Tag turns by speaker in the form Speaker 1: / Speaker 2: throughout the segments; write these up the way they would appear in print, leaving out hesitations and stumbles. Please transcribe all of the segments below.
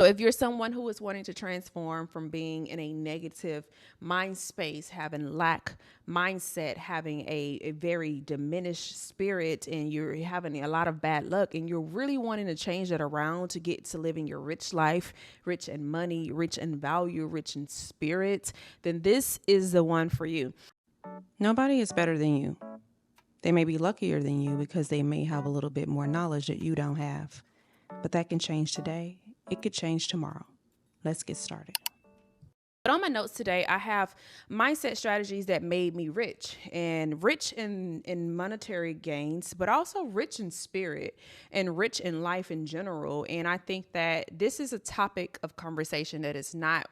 Speaker 1: So if you're someone who is wanting to transform from being in a negative mind space, having lack mindset, having a very diminished spirit, and you're having a lot of bad luck, and you're really wanting to change that around to get to living your rich life, rich in money, rich in value, rich in spirit, then this is the one for you. Nobody is better than you. They may be luckier than you because they may have a little bit more knowledge that you don't have. But that can change today. It could change tomorrow. Let's get started. But on my notes today, I have mindset strategies that made me rich, and rich in monetary gains, but also rich in spirit and rich in life in general. And I think that this is a topic of conversation that is not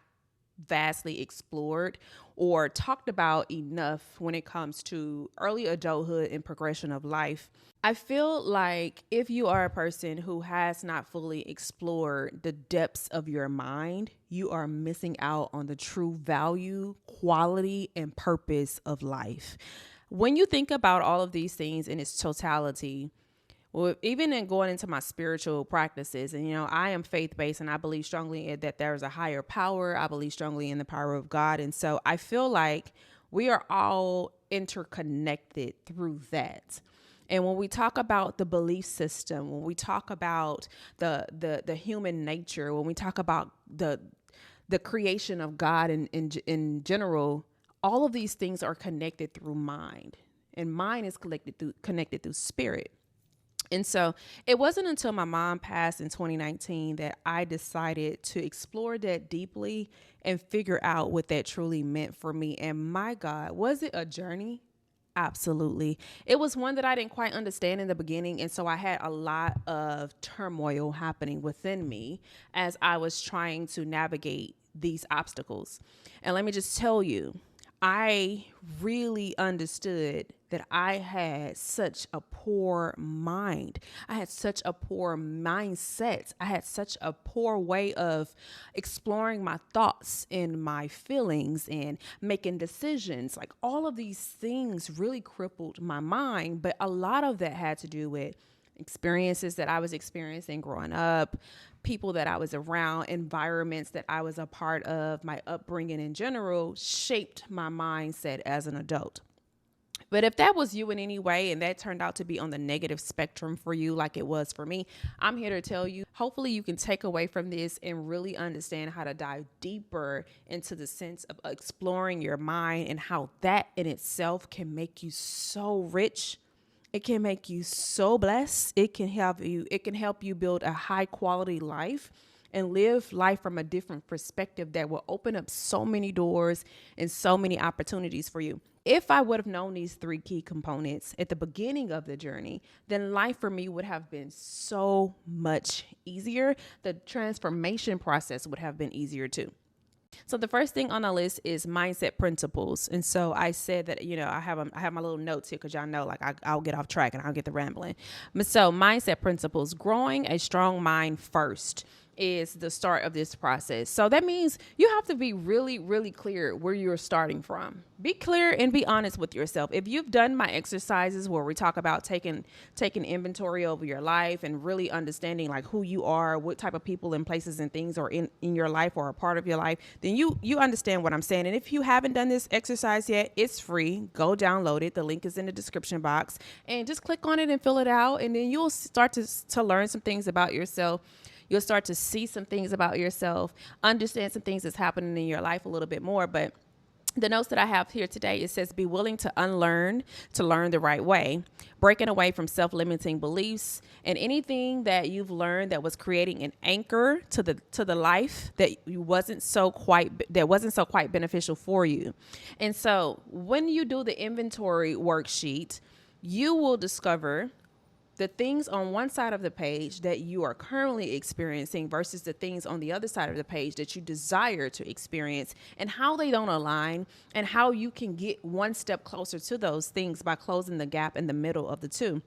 Speaker 1: vastly explored or talked about enough when it comes to early adulthood and progression of life. I feel like if you are a person who has not fully explored the depths of your mind, you are missing out on the true value, quality, and purpose of life. When you think about all of these things in its totality, well, even in going into my spiritual practices, and I am faith based and I believe strongly that there is a higher power. I believe strongly in the power of God. And so I feel like we are all interconnected through that. And when we talk about the belief system, when we talk about the human nature, when we talk about the creation of God in general, all of these things are connected through mind, and mind is connected through spirit. And so it wasn't until my mom passed in 2019 that I decided to explore that deeply and figure out what that truly meant for me. And my God, was it a journey? Absolutely. It was one that I didn't quite understand in the beginning. And so I had a lot of turmoil happening within me as I was trying to navigate these obstacles. And let me just tell you, I really understood that I had such a poor mind. I had such a poor mindset. I had such a poor way of exploring my thoughts and my feelings and making decisions. Like all of these things really crippled my mind. But a lot of that had to do with experiences that I was experiencing growing up, people that I was around, environments that I was a part of, my upbringing in general shaped my mindset as an adult. But if that was you in any way and that turned out to be on the negative spectrum for you, like it was for me, I'm here to tell you, hopefully you can take away from this and really understand how to dive deeper into the sense of exploring your mind and how that in itself can make you so rich. It can make you so blessed. It can help you build a high quality life and live life from a different perspective that will open up so many doors and so many opportunities for you. If I would have known these three key components at the beginning of the journey, then life for me would have been so much easier. The transformation process would have been easier too. So the first thing on the list is mindset principles. And so I said that, I have my little notes here because y'all know, like I'll get off track and I'll get the rambling. So mindset principles, growing a strong mind first is the start of this process. So that means you have to be really, really clear where you're starting from. Be clear and be honest with yourself. If you've done my exercises where we talk about taking inventory over your life and really understanding like who you are, what type of people and places and things are in your life or a part of your life, then you understand what I'm saying. And if you haven't done this exercise yet, it's free. Go download it. The link is in the description box and just click on it and fill it out. And then you'll start to learn some things about yourself. You'll start to see some things about yourself, understand some things that's happening in your life a little bit more. But the notes that I have here today, it says, be willing to unlearn to learn the right way, breaking away from self-limiting beliefs and anything that you've learned that was creating an anchor to the life that wasn't so quite beneficial for you. And so when you do the inventory worksheet, you will discover the things on one side of the page that you are currently experiencing versus the things on the other side of the page that you desire to experience, and how they don't align, and how you can get one step closer to those things by closing the gap in the middle of the two.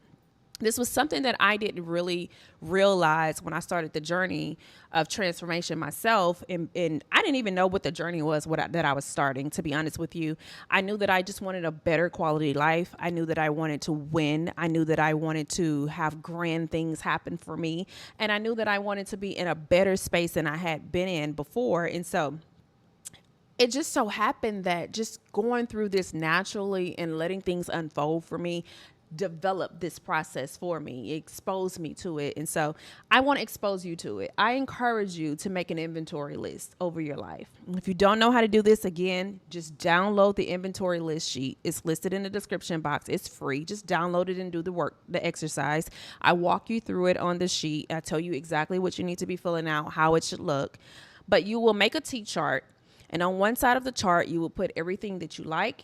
Speaker 1: This was something that I didn't really realize when I started the journey of transformation myself. And I didn't even know what the journey was, that I was starting, to be honest with you. I knew that I just wanted a better quality life. I knew that I wanted to win. I knew that I wanted to have grand things happen for me. And I knew that I wanted to be in a better space than I had been in before. And so it just so happened that just going through this naturally and letting things unfold for me developed this process for me, exposed me to it. And so I want to expose you to it. I encourage you to make an inventory list over your life. If you don't know how to do this, again, just download the inventory list sheet. It's listed in the description box. It's free. Just download it and do the work, the exercise. I walk you through it on the sheet. I tell you exactly what you need to be filling out, how it should look. But you will make a T-chart. And on one side of the chart, you will put everything that you like,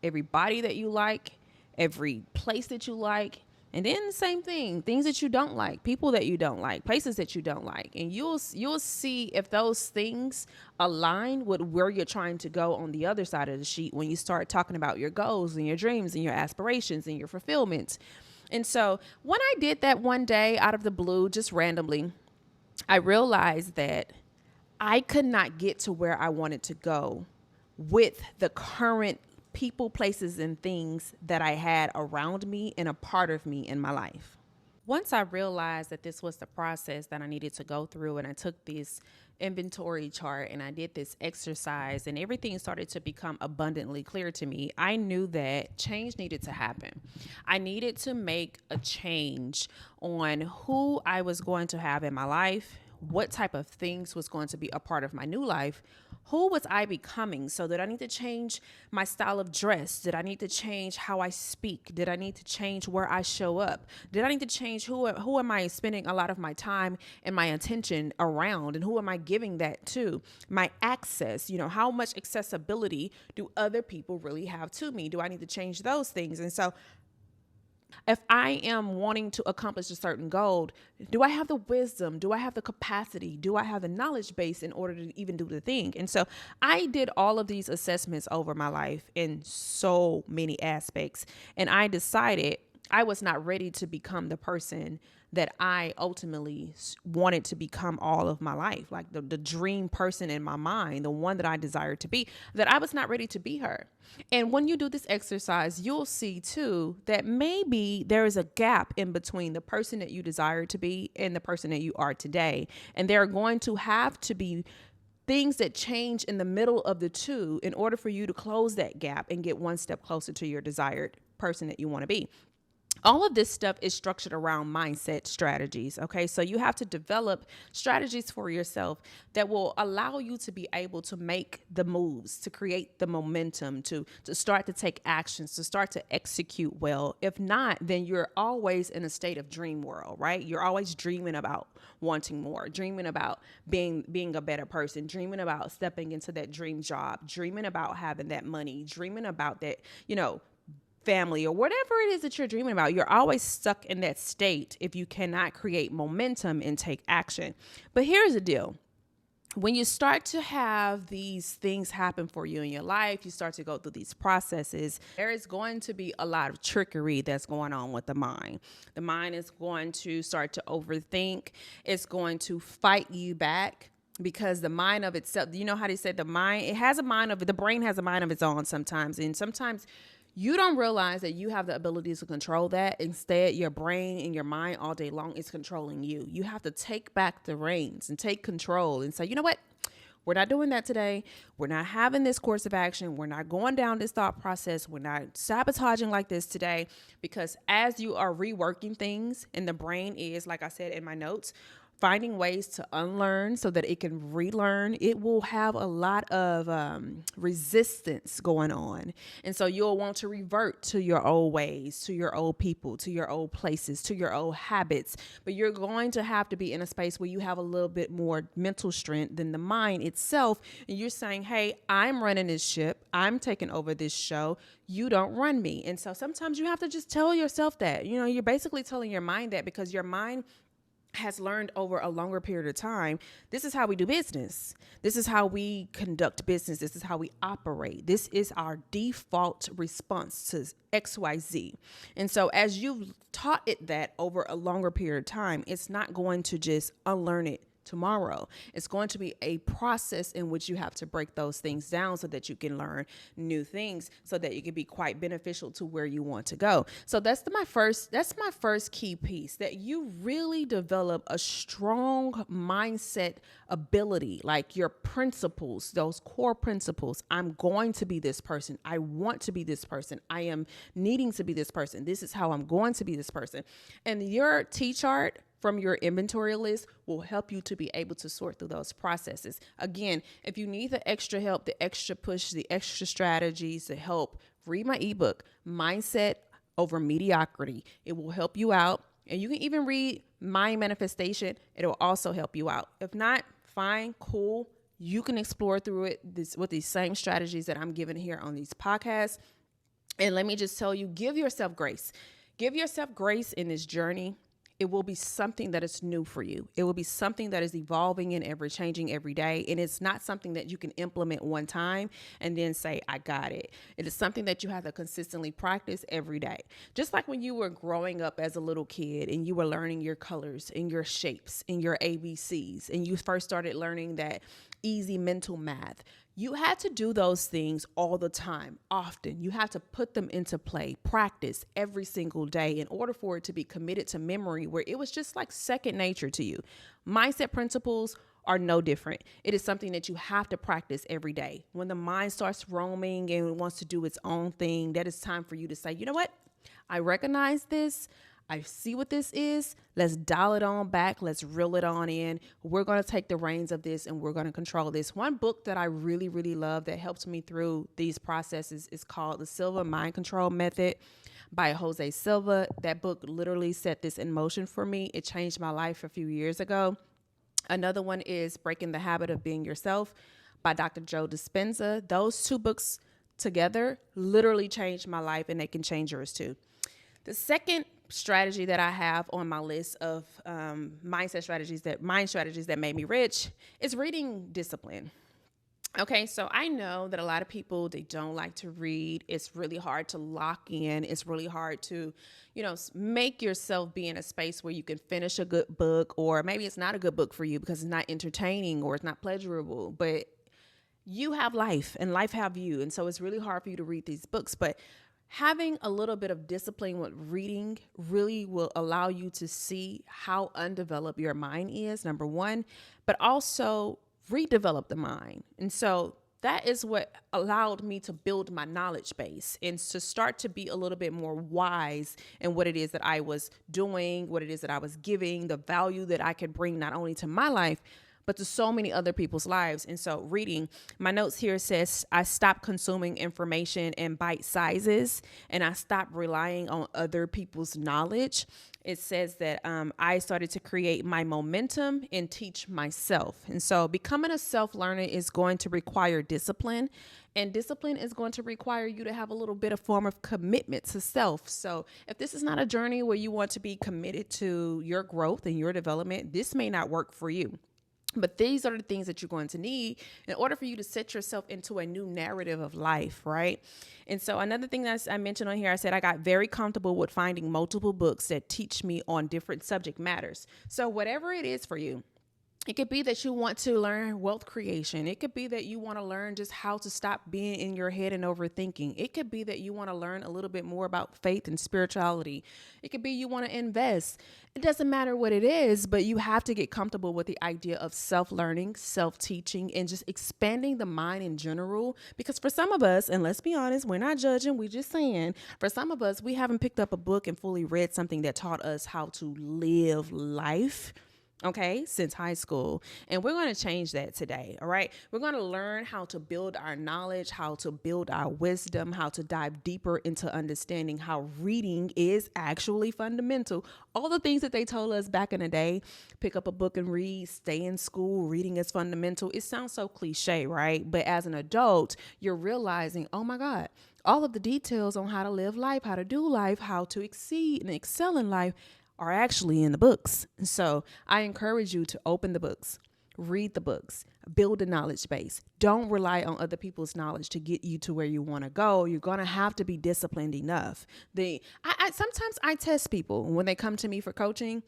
Speaker 1: everybody that you like, every place that you like, and then the same thing, things that you don't like, people that you don't like, places that you don't like. And you'll see if those things align with where you're trying to go on the other side of the sheet when you start talking about your goals and your dreams and your aspirations and your fulfillments. And so when I did that one day out of the blue, just randomly, I realized that I could not get to where I wanted to go with the current people, places, and things that I had around me and a part of me in my life. Once I realized that this was the process that I needed to go through, and I took this inventory chart and I did this exercise and everything started to become abundantly clear to me, I knew that change needed to happen. I needed to make a change on who I was going to have in my life, what type of things was going to be a part of my new life. Who was I becoming? So did I need to change my style of dress? Did I need to change how I speak? Did I need to change where I show up? Did I need to change who am I spending a lot of my time and my attention around? And who am I giving that to? My access, how much accessibility do other people really have to me? Do I need to change those things? And so if I am wanting to accomplish a certain goal, do I have the wisdom? Do I have the capacity? Do I have the knowledge base in order to even do the thing? And so I did all of these assessments over my life in so many aspects. And I decided I was not ready to become the person that I ultimately wanted to become all of my life, like the dream person in my mind, the one that I desired to be, that I was not ready to be her. And when you do this exercise, you'll see too that maybe there is a gap in between the person that you desire to be and the person that you are today. And there are going to have to be things that change in the middle of the two in order for you to close that gap and get one step closer to your desired person that you want to be. All of this stuff is structured around mindset strategies. Okay, so you have to develop strategies for yourself that will allow you to be able to make the moves, to create the momentum, to start to take actions, to start to execute well. If not, then you're always in a state of dream world, right? You're always dreaming about wanting more, dreaming about being a better person, dreaming about stepping into that dream job, dreaming about having that money, dreaming about that, family or whatever it is that you're dreaming about. You're always stuck in that state if you cannot create momentum and take action. But here's the deal. When you start to have these things happen for you in your life, you start to go through these processes, there is going to be a lot of trickery that's going on with the mind. The mind is going to start to overthink. It's going to fight you back. Because the mind of itself, you know how they said the brain has a mind of its own sometimes. And sometimes you don't realize that you have the ability to control that. Instead, your brain and your mind all day long is controlling you. You have to take back the reins and take control and say, you know what? We're not doing that today. We're not having this course of action. We're not going down this thought process. We're not sabotaging like this today. Because as you are reworking things, and the brain is, like I said in my notes, finding ways to unlearn so that it can relearn, it will have a lot of resistance going on. And so you'll want to revert to your old ways, to your old people, to your old places, to your old habits. But you're going to have to be in a space where you have a little bit more mental strength than the mind itself. And you're saying, hey, I'm running this ship. I'm taking over this show. You don't run me. And so sometimes you have to just tell yourself that. You're basically telling your mind that, because your mind has learned over a longer period of time, this is how we do business. This is how we conduct business. This is how we operate. This is our default response to XYZ. And so as you've taught it that over a longer period of time, it's not going to just unlearn it tomorrow. It's going to be a process in which you have to break those things down so that you can learn new things, so that it can be quite beneficial to where you want to go. So that's my first key piece, that you really develop a strong mindset ability, like your principles, those core principles. I'm going to be this person. I want to be this person. I am needing to be this person. This is how I'm going to be this person. And your T chart from your inventory list will help you to be able to sort through those processes. Again, if you need the extra help, the extra push, the extra strategies to help, read my ebook, Mindset Over Mediocrity. It will help you out. And you can even read Mind Manifestation. It'll also help you out. If not, fine, cool. You can explore through it with these same strategies that I'm giving here on these podcasts. And let me just tell you, give yourself grace. Give yourself grace in this journey. It will be something that is new for you. It will be something that is evolving and ever changing every day. And it's not something that you can implement one time and then say, I got it. It is something that you have to consistently practice every day. Just like when you were growing up as a little kid and you were learning your colors and your shapes and your ABCs, and you first started learning that easy mental math. You had to do those things all the time, often. You had to put them into play, practice every single day in order for it to be committed to memory, where it was just like second nature to you. Mindset principles are no different. It is something that you have to practice every day. When the mind starts roaming and it wants to do its own thing, that is time for you to say, you know what? I recognize this. I see what this is. Let's dial it on back. Let's reel it on in. We're going to take the reins of this and we're going to control this. One book that I really, really love that helps me through these processes is called The Silva Mind Control Method by Jose Silva. That book literally set this in motion for me. It changed my life a few years ago. Another one is Breaking the Habit of Being Yourself by Dr. Joe Dispenza. Those two books together literally changed my life, and they can change yours too. The second strategy that I have on my list of mind strategies that made me rich is reading discipline. Okay, so I know that a lot of people, they don't like to read. It's really hard to lock in. It's really hard to, make yourself be in a space where you can finish a good book, or maybe it's not a good book for you because it's not entertaining or it's not pleasurable, but you have life and life have you. And so it's really hard for you to read these books, but having a little bit of discipline with reading really will allow you to see how undeveloped your mind is, number one, but also redevelop the mind. And so that is what allowed me to build my knowledge base and to start to be a little bit more wise in what it is that I was doing, what it is that I was giving, the value that I could bring not only to my life, but to so many other people's lives. And so reading, my notes here says, I stopped consuming information in bite sizes and I stopped relying on other people's knowledge. It says that I started to create my momentum and teach myself. And so becoming a self-learner is going to require discipline, and discipline is going to require you to have a little bit of form of commitment to self. So if this is not a journey where you want to be committed to your growth and your development, this may not work for you. But these are the things that you're going to need in order for you to set yourself into a new narrative of life, right? And so another thing that I mentioned on here, I said I got very comfortable with finding multiple books that teach me on different subject matters. So whatever it is for you, it could be that you want to learn wealth creation. It could be that you want to learn just how to stop being in your head and overthinking. It could be that you want to learn a little bit more about faith and spirituality. It could be you want to invest. It doesn't matter what it is, but you have to get comfortable with the idea of self-learning, self-teaching, and just expanding the mind in general. Because for some of us, and let's be honest, we're not judging, we're just saying, for some of us, we haven't picked up a book and fully read something that taught us how to live life, okay, since high school. And we're going to change that today. All right. We're going to learn how to build our knowledge, how to build our wisdom, how to dive deeper into understanding how reading is actually fundamental. All the things that they told us back in the day, pick up a book and read, stay in school, reading is fundamental. It sounds so cliche, right? But as an adult, you're realizing, oh my God, all of the details on how to live life, how to do life, how to exceed and excel in life are actually in the books. So I encourage you to open the books, read the books, build a knowledge base. Don't rely on other people's knowledge to get you to where you want to go. You're going to have to be disciplined enough. Sometimes I test people when they come to me for coaching.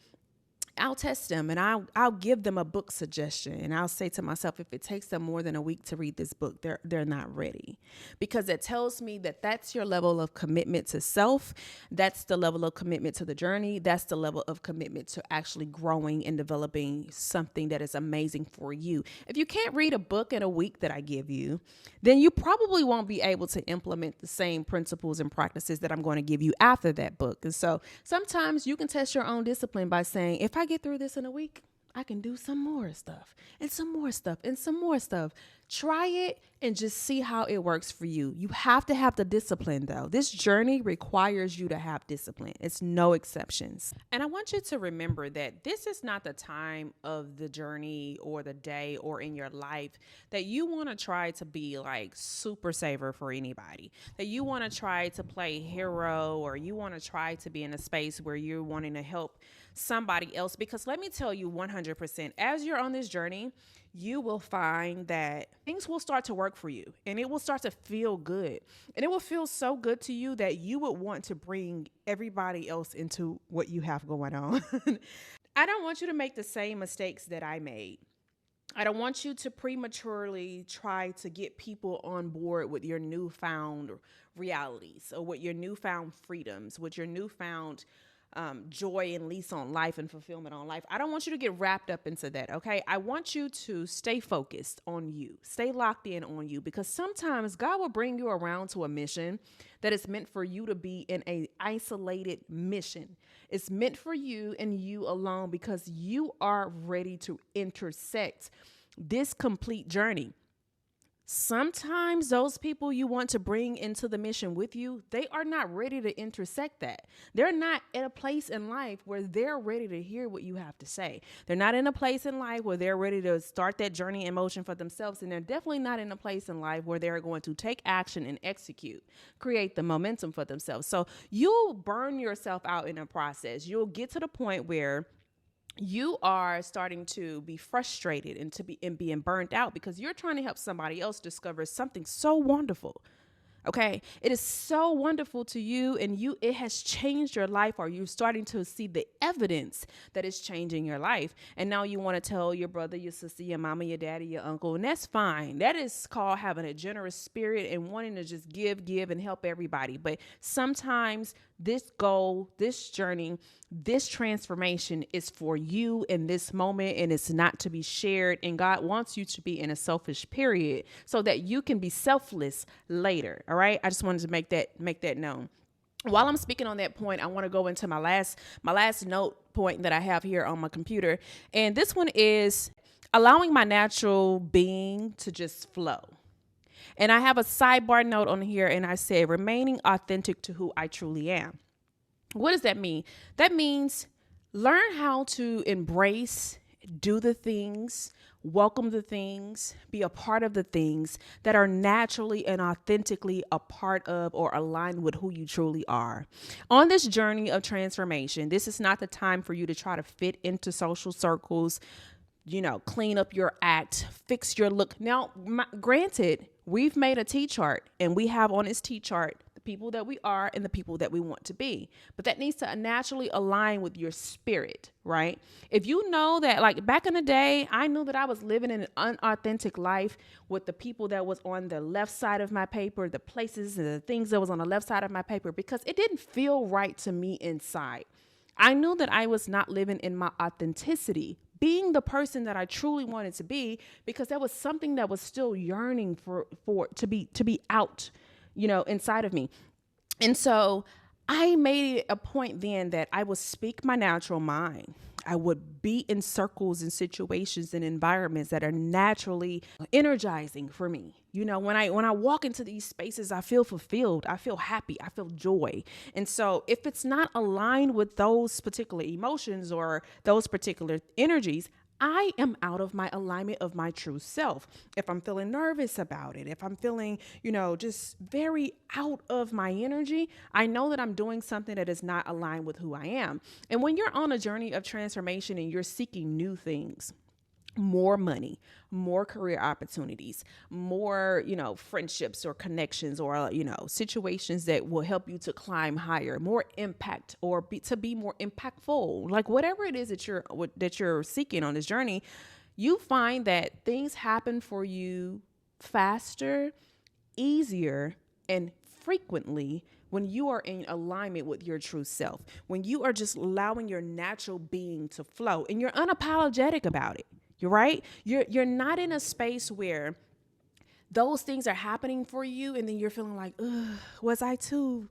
Speaker 1: I'll test them and I'll give them a book suggestion, and I'll say to myself, if it takes them more than a week to read this book, they're not ready, because it tells me that that's your level of commitment to self. That's the level of commitment to the journey. That's the level of commitment to actually growing and developing something that is amazing for you. If you can't read a book in a week that I give you, then you probably won't be able to implement the same principles and practices that I'm going to give you after that book. And so sometimes you can test your own discipline by saying, if I get through this in a week, I can do some more stuff and some more stuff and some more stuff. Try it and just see how it works for you. You have to have the discipline, though. This journey requires you to have discipline. It's no exceptions. And I want you to remember that this is not the time of the journey or the day or in your life that you want to try to be like super saver for anybody, that you want to try to play hero, or you want to try to be in a space where you're wanting to help somebody else. Because let me tell you 100%, as you're on this journey, you will find that things will start to work for you, and it will start to feel good, and it will feel so good to you that you would want to bring everybody else into what you have going on. I don't want you to make the same mistakes that I made. I don't want you to prematurely try to get people on board with your newfound realities, or with your newfound freedoms, with your newfound joy and lease on life and fulfillment on life. I don't want you to get wrapped up into that, okay? I want you to stay focused on you, stay locked in on you, because sometimes God will bring you around to a mission that is meant for you to be in a isolated mission. It's meant for you and you alone, because you are ready to intersect this complete journey. Sometimes those people you want to bring into the mission with you, they are not ready to intersect that. They're not at a place in life where they're ready to hear what you have to say. They're not in a place in life where they're ready to start that journey in motion for themselves. And they're definitely not in a place in life where they're going to take action and execute, create the momentum for themselves. So you'll burn yourself out in a process. You'll get to the point where you are starting to be frustrated and being burnt out, because you're trying to help somebody else discover something so wonderful. Okay, it is so wonderful to you, and it has changed your life, or you're starting to see the evidence that it's changing your life. And now you want to tell your brother, your sister, your mama, your daddy, your uncle, and that's fine. That is called having a generous spirit and wanting to just give and help everybody. But sometimes this goal, this journey, this transformation is for you in this moment, and it's not to be shared. And God wants you to be in a selfish period so that you can be selfless later. All right. I just wanted to make that known. While I'm speaking on that point, I want to go into my last note point that I have here on my computer. And this one is allowing my natural being to just flow. And I have a sidebar note on here, and I say remaining authentic to who I truly am. What does that mean? That means learn how to embrace, do the things, welcome the things, be a part of the things that are naturally and authentically a part of or aligned with who you truly are. On this journey of transformation, this is not the time for you to try to fit into social circles, clean up your act, fix your look. Now, granted, we've made a T-chart, and we have on this T-chart the people that we are and the people that we want to be. But that needs to naturally align with your spirit, right? If you know that, like back in the day, I knew that I was living an unauthentic life with the people that was on the left side of my paper, the places and the things that was on the left side of my paper, because it didn't feel right to me inside. I knew that I was not living in my authenticity, being the person that I truly wanted to be, because there was something that was still yearning for to be out, inside of me. And so I made it a point then that I would speak my natural mind. I would be in circles and situations and environments that are naturally energizing for me. When I walk into these spaces, I feel fulfilled. I feel happy. I feel joy. And so if it's not aligned with those particular emotions or those particular energies, I am out of my alignment of my true self. If I'm feeling nervous about it, if I'm feeling, just very out of my energy, I know that I'm doing something that is not aligned with who I am. And when you're on a journey of transformation and you're seeking new things, more money, more career opportunities, more, friendships or connections or, situations that will help you to climb higher, more impact or to be more impactful, like whatever it is that you're seeking on this journey, you find that things happen for you faster, easier, and frequently when you are in alignment with your true self, when you are just allowing your natural being to flow and you're unapologetic about it. You're right. You're not in a space where those things are happening for you and then you're feeling like, ugh, was I too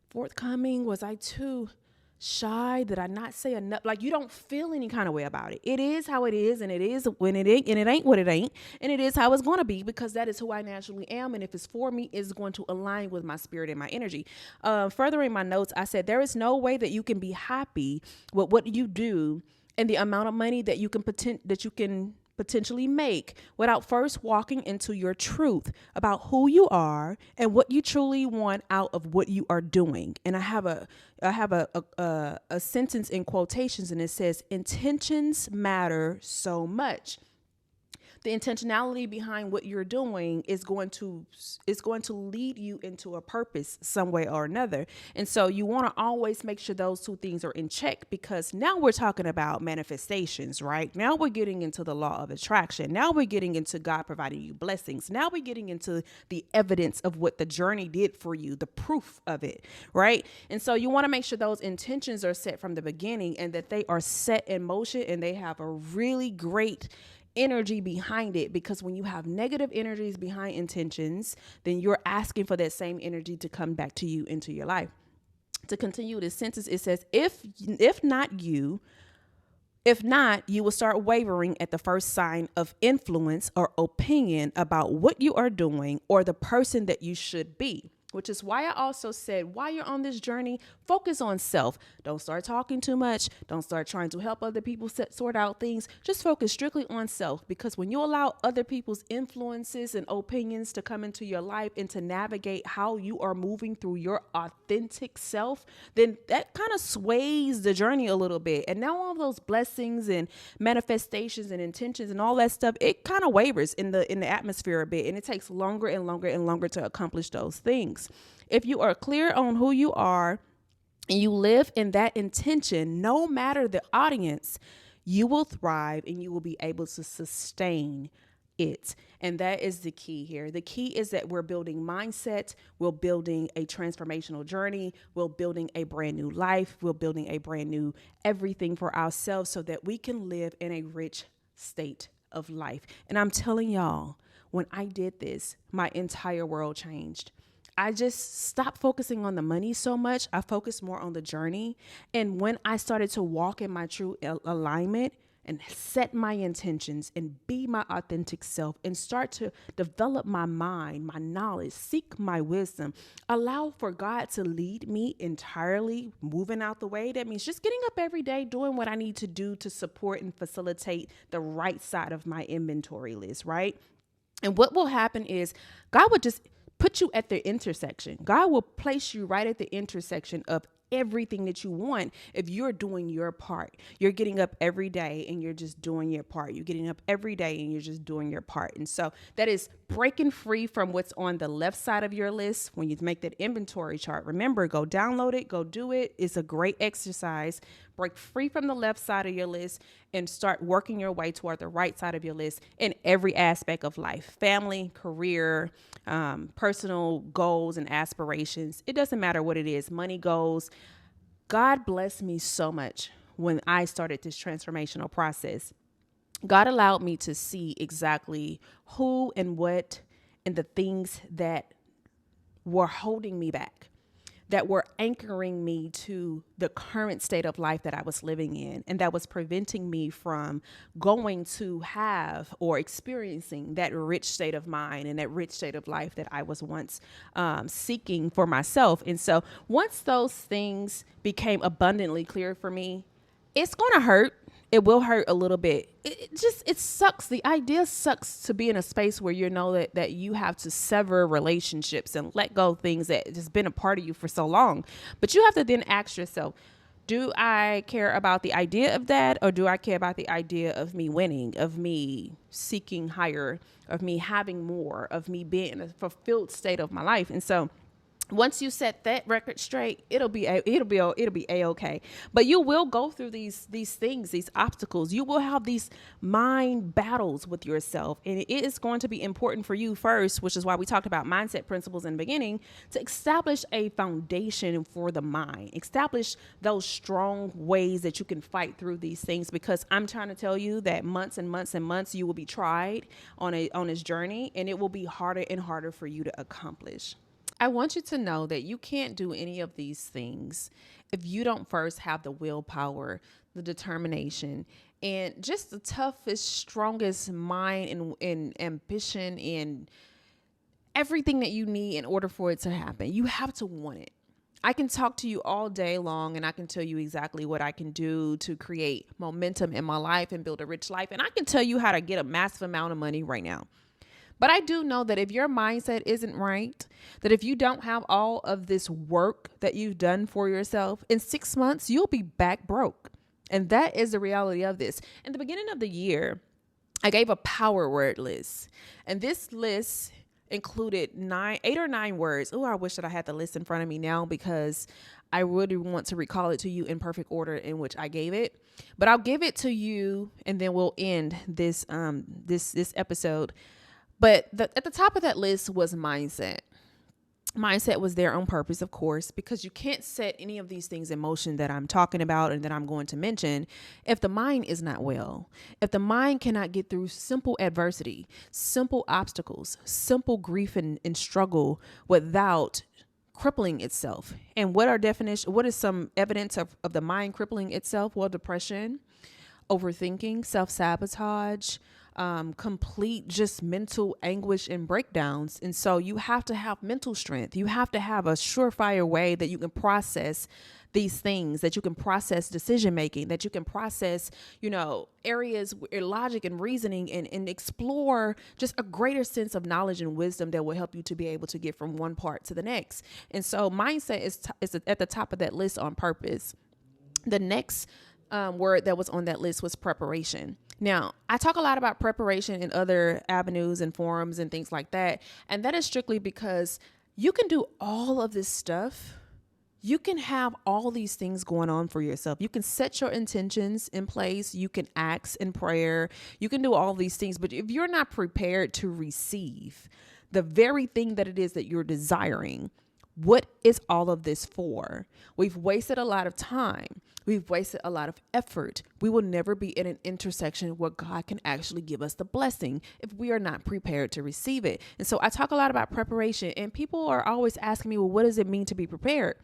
Speaker 1: forthcoming? Was I too shy? Did I not say enough? Like, you don't feel any kind of way about it. It is how it is, and it is when it ain't, and it ain't what it ain't, and it is how it's going to be, because that is who I naturally am. And if it's for me, it's going to align with my spirit and my energy. Furthering my notes, I said there is no way that you can be happy with what you do and the amount of money that you can potentially make without first walking into your truth about who you are and what you truly want out of what you are doing. And I have a sentence in quotations, and it says, intentions matter so much. The intentionality behind what you're doing is going to lead you into a purpose some way or another. And so you want to always make sure those two things are in check, because now we're talking about manifestations, right? Now we're getting into the law of attraction. Now we're getting into God providing you blessings. Now we're getting into the evidence of what the journey did for you, the proof of it, right? And so you want to make sure those intentions are set from the beginning and that they are set in motion and they have a really great energy behind it, because when you have negative energies behind intentions, then you're asking for that same energy to come back to you into your life. To continue this sentence, it says, if not, you will start wavering at the first sign of influence or opinion about what you are doing or the person that you should be. Which is why I also said, while you're on this journey, focus on self. Don't start talking too much. Don't start trying to help other people sort out things. Just focus strictly on self, because when you allow other people's influences and opinions to come into your life and to navigate how you are moving through your authentic self, then that kind of sways the journey a little bit. And now all those blessings and manifestations and intentions and all that stuff, it kind of wavers in the atmosphere a bit, and it takes longer and longer and longer to accomplish those things. If you are clear on who you are and you live in that intention, no matter the audience, you will thrive and you will be able to sustain it. And that is the key here. The key is that we're building mindset, we're building a transformational journey, we're building a brand new life, we're building a brand new everything for ourselves so that we can live in a rich state of life. And I'm telling y'all, when I did this, my entire world changed. I just stopped focusing on the money so much. I focused more on the journey. And when I started to walk in my true alignment and set my intentions and be my authentic self and start to develop my mind, my knowledge, seek my wisdom, allow for God to lead me entirely, moving out the way. That means just getting up every day, doing what I need to do to support and facilitate the right side of my inventory list, right? And what will happen is God would just put you at the intersection. God will place you right at the intersection of everything that you want if you're doing your part. You're getting up every day and you're just doing your part. You're getting up every day and you're just doing your part. And so that is breaking free from what's on the left side of your list. When you make that inventory chart, remember, go download it, go do it. It's a great exercise. Break free from the left side of your list and start working your way toward the right side of your list in every aspect of life: family, career, personal goals and aspirations. It doesn't matter what it is, money goals. God blessed me so much when I started this transformational process. God allowed me to see exactly who and what and the things that were holding me back, that were anchoring me to the current state of life that I was living in, and that was preventing me from going to have or experiencing that rich state of mind and that rich state of life that I was once seeking for myself. And so once those things became abundantly clear for me, it's going to hurt. It will hurt a little bit. It sucks. The idea sucks to be in a space where you know that you have to sever relationships and let go of things that just been a part of you for so long. But you have to then ask yourself, do I care about the idea of that, or do I care about the idea of me winning, of me seeking higher, of me having more, of me being in a fulfilled state of my life? And so once you set that record straight, it'll be a-okay. But you will go through these things, these obstacles. You will have these mind battles with yourself, and it is going to be important for you first, which is why we talked about mindset principles in the beginning, to establish a foundation for the mind. Establish those strong ways that you can fight through these things, because I'm trying to tell you that months and months and months you will be tried on this journey, and it will be harder and harder for you to accomplish. I want you to know that you can't do any of these things if you don't first have the willpower, the determination, and just the toughest, strongest mind and ambition and everything that you need in order for it to happen. You have to want it. I can talk to you all day long and I can tell you exactly what I can do to create momentum in my life and build a rich life. And I can tell you how to get a massive amount of money right now. But I do know that if your mindset isn't right, that if you don't have all of this work that you've done for yourself, in 6 months, you'll be back broke. And that is the reality of this. In the beginning of the year, I gave a power word list. And this list included 8 or 9 words. Oh, I wish that I had the list in front of me now, because I really want to recall it to you in perfect order in which I gave it. But I'll give it to you, and then we'll end this episode. But at the top of that list was mindset. Mindset was there on purpose, of course, because you can't set any of these things in motion that I'm talking about and that I'm going to mention if the mind is not well. If the mind cannot get through simple adversity, simple obstacles, simple grief and struggle without crippling itself. And what is some evidence of the mind crippling itself? Well, depression, overthinking, self-sabotage, complete just mental anguish and breakdowns. And so you have to have mental strength. You have to have a surefire way that you can process these things, that you can process decision making, that you can process, areas where logic and reasoning and explore just a greater sense of knowledge and wisdom that will help you to be able to get from one part to the next. And so mindset is at the top of that list on purpose. The next word that was on that list was preparation. Now, I talk a lot about preparation in other avenues and forums and things like that. And that is strictly because you can do all of this stuff. You can have all these things going on for yourself. You can set your intentions in place. You can ask in prayer. You can do all these things. But if you're not prepared to receive the very thing that it is that you're desiring, what is all of this for? We've wasted a lot of time. We've wasted a lot of effort. We will never be in an intersection where God can actually give us the blessing if we are not prepared to receive it. And so I talk a lot about preparation, and people are always asking me, well, what does it mean to be prepared?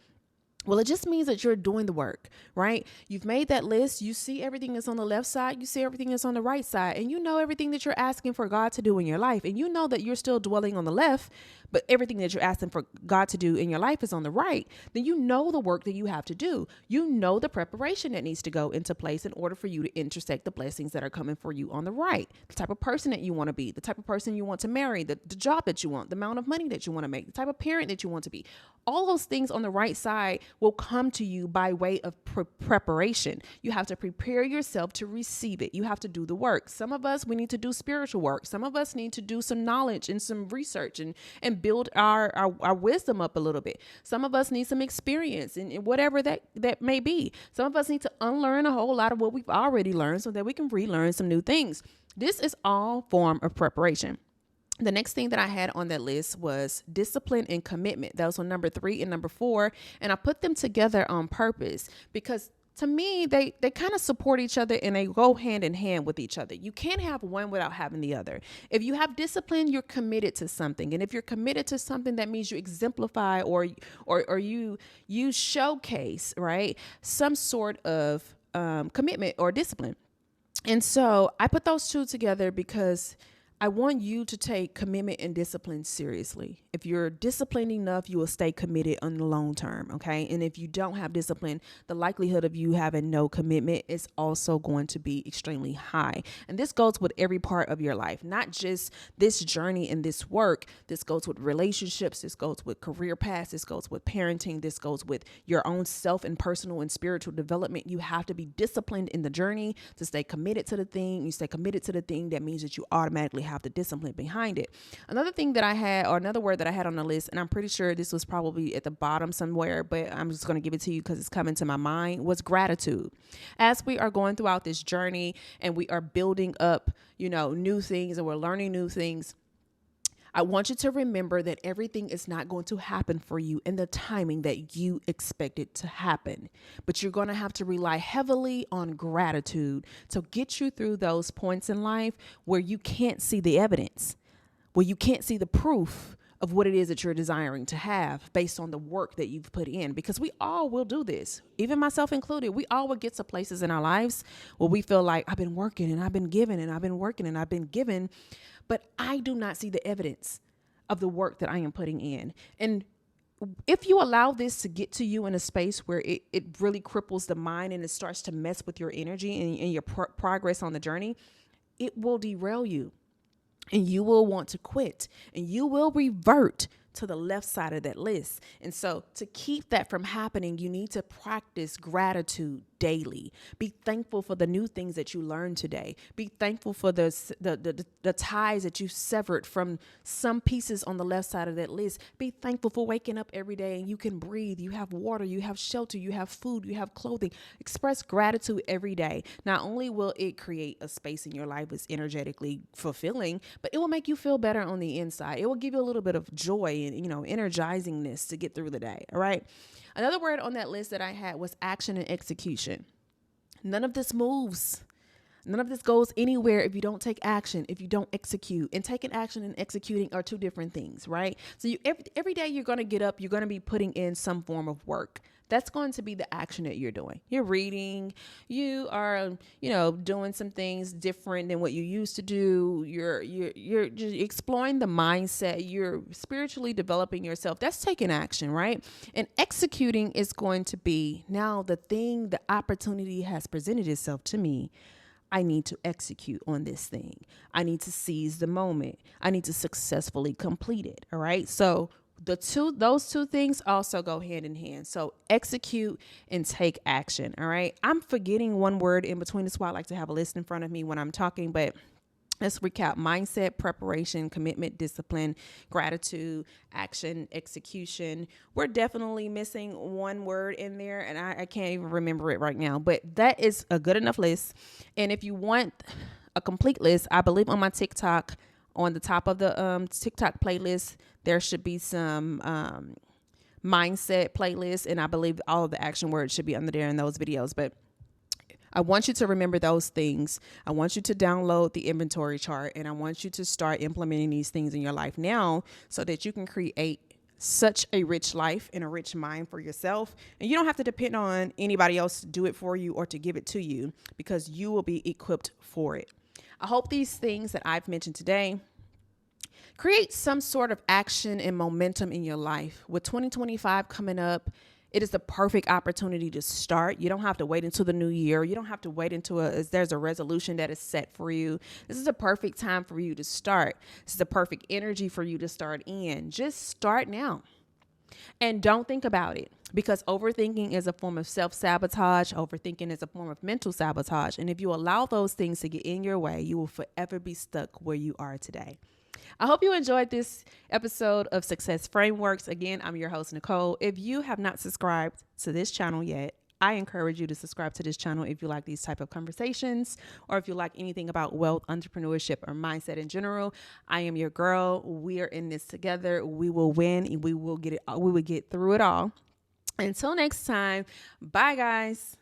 Speaker 1: Well, it just means that you're doing the work, right? You've made that list. You see everything that's on the left side. You see everything that's on the right side. And you know everything that you're asking for God to do in your life. And you know that you're still dwelling on the left, but everything that you're asking for God to do in your life is on the right. Then you know the work that you have to do. You know the preparation that needs to go into place in order for you to intersect the blessings that are coming for you on the right. The type of person that you want to be, the type of person you want to marry, the job that you want, the amount of money that you want to make, the type of parent that you want to be. All those things on the right side will come to you by way of preparation. You have to prepare yourself to receive it. You have to do the work. Some of us, we need to do spiritual work. Some of us need to do some knowledge and some research and build our wisdom up a little bit. Some of us need some experience and whatever that may be. Some of us need to unlearn a whole lot of what we've already learned so that we can relearn some new things. This is all form of preparation. The next thing that I had on that list was discipline and commitment. That was on number 3 and number 4. And I put them together on purpose because to me, they kind of support each other and they go hand in hand with each other. You can't have one without having the other. If you have discipline, you're committed to something. And if you're committed to something, that means you exemplify or you showcase, right, some sort of commitment or discipline. And so I put those two together because I want you to take commitment and discipline seriously. If you're disciplined enough, you will stay committed on the long term. Okay. And if you don't have discipline, the likelihood of you having no commitment is also going to be extremely high. And this goes with every part of your life, not just this journey and this work. This goes with relationships. This goes with career paths. This goes with parenting. This goes with your own self and personal and spiritual development. You have to be disciplined in the journey to stay committed to the thing. You stay committed to the thing, that means that you automatically have the discipline behind it. Another thing that I had, or another word that I had on the list, and I'm pretty sure this was probably at the bottom somewhere, but I'm just going to give it to you because it's coming to my mind, was gratitude. As we are going throughout this journey and we are building up, new things, and we're learning new things, I want you to remember that everything is not going to happen for you in the timing that you expect it to happen. But you're going to have to rely heavily on gratitude to get you through those points in life where you can't see the evidence, where you can't see the proof of what it is that you're desiring to have based on the work that you've put in. Because we all will do this, even myself included. We all will get to places in our lives where we feel like, I've been working and I've been giving and I've been working and I've been giving, but I do not see the evidence of the work that I am putting in. And if you allow this to get to you in a space where it really cripples the mind and it starts to mess with your energy and your progress on the journey, it will derail you. And you will want to quit, and you will revert to the left side of that list. And so to keep that from happening, you need to practice gratitude daily. Be thankful for the new things that you learned today. Be thankful for the ties that you severed from some pieces on the left side of that list. Be thankful for waking up every day and you can breathe. You have water, you have shelter, you have food, you have clothing. Express gratitude every day. Not only will it create a space in your life that's energetically fulfilling, but it will make you feel better on the inside. It will give you a little bit of joy and, energizingness to get through the day. All right. Another word on that list that I had was action and execution. None of this moves. None of this goes anywhere if you don't take action, if you don't execute. And taking action and executing are two different things, right? So every day you're going to get up, you're going to be putting in some form of work. That's going to be the action that you're doing. You're reading, you are, doing some things different than what you used to do. You're just exploring the mindset. You're spiritually developing yourself. That's taking action, right? And executing is going to be now the opportunity has presented itself to me. I need to execute on this thing. I need to seize the moment. I need to successfully complete it. All right. So those two things also go hand in hand. So execute and take action. All right. I'm forgetting one word in between. That's why I like to have a list in front of me when I'm talking, but let's recap: mindset, preparation, commitment, discipline, gratitude, action, execution. We're definitely missing one word in there, and I can't even remember it right now, but that is a good enough list. And if you want a complete list, I believe on my TikTok, on the top of the TikTok playlist, there should be some mindset playlist, and I believe all of the action words should be under there in those videos. But I want you to remember those things. I want you to download the inventory chart, and I want you to start implementing these things in your life now so that you can create such a rich life and a rich mind for yourself. And you don't have to depend on anybody else to do it for you or to give it to you, because you will be equipped for it. I hope these things that I've mentioned today create some sort of action and momentum in your life. With 2025 coming up, it is the perfect opportunity to start. You don't have to wait until the new year. You don't have to wait until there's a resolution that is set for you. This is a perfect time for you to start. This is the perfect energy for you to start in. Just start now. And don't think about it, because overthinking is a form of self-sabotage. Overthinking is a form of mental sabotage. And if you allow those things to get in your way, you will forever be stuck where you are today. I hope you enjoyed this episode of Success Frameworks. Again, I'm your host, Nicole. If you have not subscribed to this channel yet, I encourage you to subscribe to this channel if you like these type of conversations, or if you like anything about wealth, entrepreneurship, or mindset in general. I am your girl. We are in this together. We will win. We will get it. We will get through it all. Until next time. Bye, guys.